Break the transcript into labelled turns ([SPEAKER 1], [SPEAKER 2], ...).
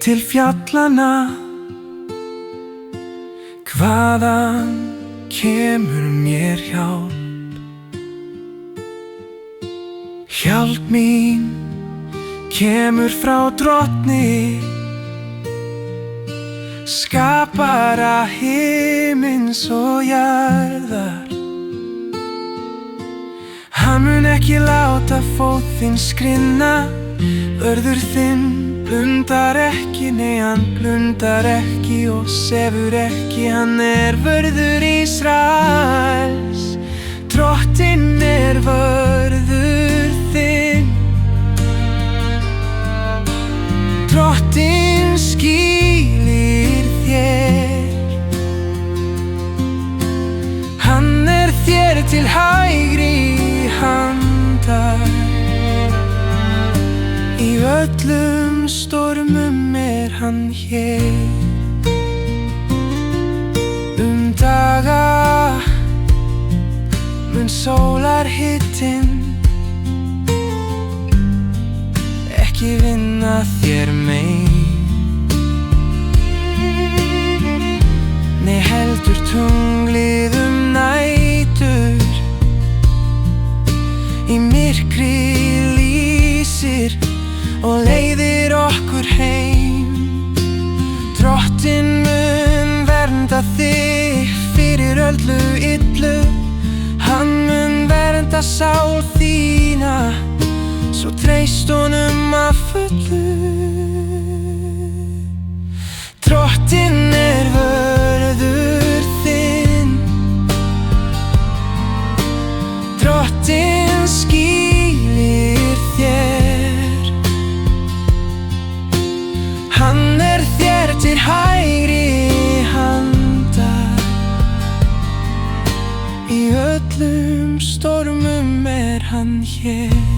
[SPEAKER 1] til fjallanna. Hvaðan kemur mér hjálp? Hjálp mín kemur frá Drottni, skapara himins og jarðar. Hann mun ekki láta fót þinn skrinna, vörður þinn blundar ekki, nei hann blundar ekki og sefur ekki. Hann vörður Ísraels, Drottinn vörður þinn. Drottinn skýlir þér, hann þér til hægri handar. Í öllum stormum hann hér. Daga mun sólarhitinn ekki vinna þér mein, nei heldur tunglið nætur. Í myrkri lýsir og leiðir okkur heim. Drottinn mun vernda þig fyrir öllu illu, hann mun vernda sál þína, svo treyst honum að fullu. Drottinn vörður þinn, Drottinn skýlir þér, hann þér til hægri handar. Í öllum stormum hann hér.